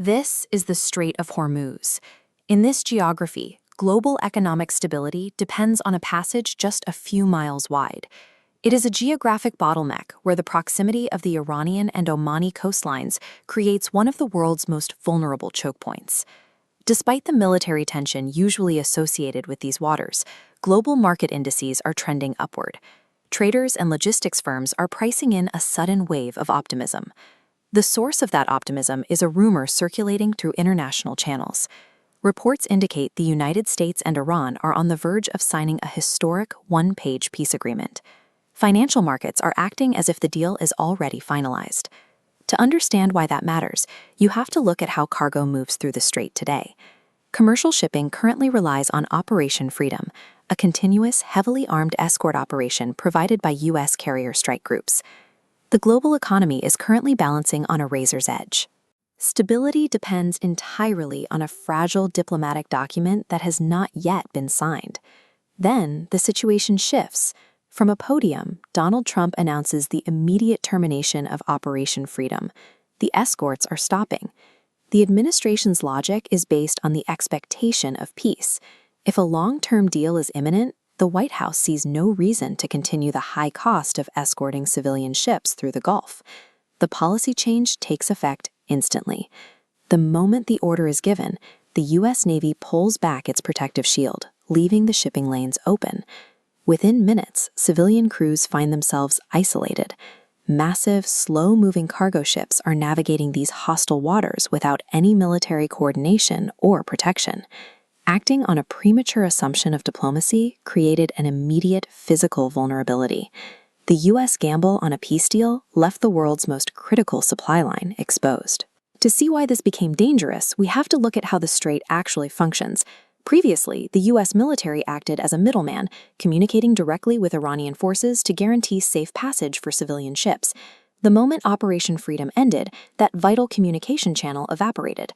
This is the Strait of Hormuz. In this geography, global economic stability depends on a passage just a few miles wide. It is a geographic bottleneck where the proximity of the Iranian and Omani coastlines creates one of the world's most vulnerable choke points. Despite the military tension usually associated with these waters, global market indices are trending upward. Traders and logistics firms are pricing in a sudden wave of optimism. The source of that optimism is a rumor circulating through international channels. Reports indicate the United States and Iran are on the verge of signing a historic one-page peace agreement. Financial markets are acting as if the deal is already finalized. To understand why that matters, you have to look at how cargo moves through the strait today. Commercial shipping currently relies on Operation Freedom, a continuous, heavily armed escort operation provided by U.S. carrier strike groups. The global economy is currently balancing on a razor's edge. Stability depends entirely on a fragile diplomatic document that has not yet been signed. Then, the situation shifts. From a podium, Donald Trump announces the immediate termination of Operation Freedom. The escorts are stopping. The administration's logic is based on the expectation of peace. If a long-term deal is imminent, the White House sees no reason to continue the high cost of escorting civilian ships through the Gulf. The policy change takes effect instantly. The moment the order is given, the U.S. Navy pulls back its protective shield, leaving the shipping lanes open. Within minutes, civilian crews find themselves isolated. Massive, slow-moving cargo ships are navigating these hostile waters without any military coordination or protection. Acting on a premature assumption of diplomacy created an immediate physical vulnerability. The U.S. gamble on a peace deal left the world's most critical supply line exposed. To see why this became dangerous, we have to look at how the strait actually functions. Previously, the U.S. military acted as a middleman, communicating directly with Iranian forces to guarantee safe passage for civilian ships. The moment Operation Freedom ended, that vital communication channel evaporated.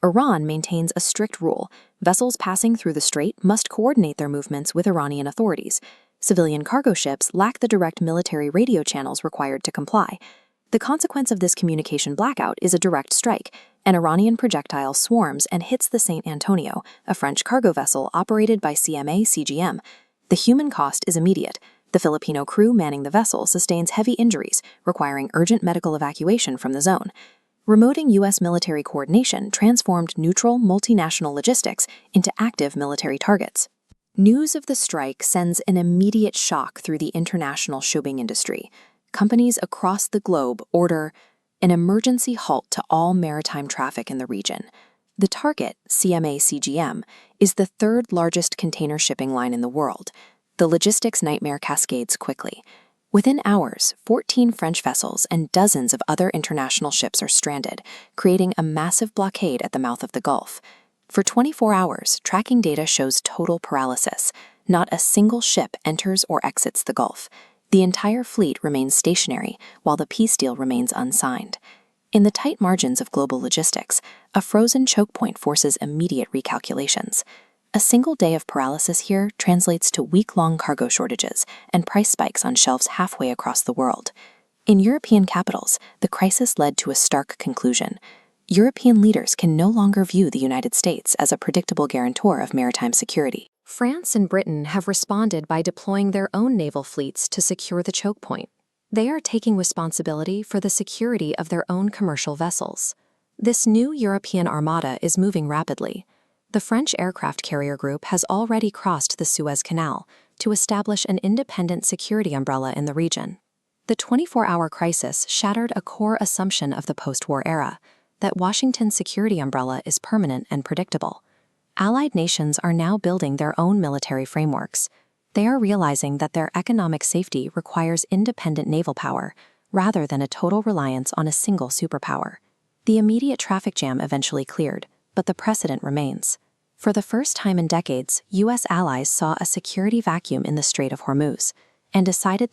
Iran maintains a strict rule. Vessels passing through the strait must coordinate their movements with Iranian authorities. Civilian cargo ships lack the direct military radio channels required to comply. The consequence of this communication blackout is a direct strike. An Iranian projectile swarms and hits the St. Antonio, a French cargo vessel operated by CMA CGM. The human cost is immediate. The Filipino crew manning the vessel sustains heavy injuries, requiring urgent medical evacuation from the zone. Remoting U.S. military coordination transformed neutral multinational logistics into active military targets. News of the strike sends an immediate shock through the international shipping industry. Companies across the globe order an emergency halt to all maritime traffic in the region. The target, CMA CGM, is the third largest container shipping line in the world. The logistics nightmare cascades quickly. Within hours, 14 French vessels and dozens of other international ships are stranded, creating a massive blockade at the mouth of the Gulf. For 24 hours, tracking data shows total paralysis. Not a single ship enters or exits the Gulf. The entire fleet remains stationary, while the peace deal remains unsigned. In the tight margins of global logistics, a frozen choke point forces immediate recalculations. A single day of paralysis here translates to week-long cargo shortages and price spikes on shelves halfway across the world. In European capitals, the crisis led to a stark conclusion. European leaders can no longer view the United States as a predictable guarantor of maritime security. France and Britain have responded by deploying their own naval fleets to secure the choke point. They are taking responsibility for the security of their own commercial vessels. This new European armada is moving rapidly. The French aircraft carrier group has already crossed the Suez Canal to establish an independent security umbrella in the region. The 24-hour crisis shattered a core assumption of the post-war era, that Washington's security umbrella is permanent and predictable. Allied nations are now building their own military frameworks. They are realizing that their economic safety requires independent naval power, rather than a total reliance on a single superpower. The immediate traffic jam eventually cleared, but the precedent remains. For the first time in decades, U.S. allies saw a security vacuum in the Strait of Hormuz and decided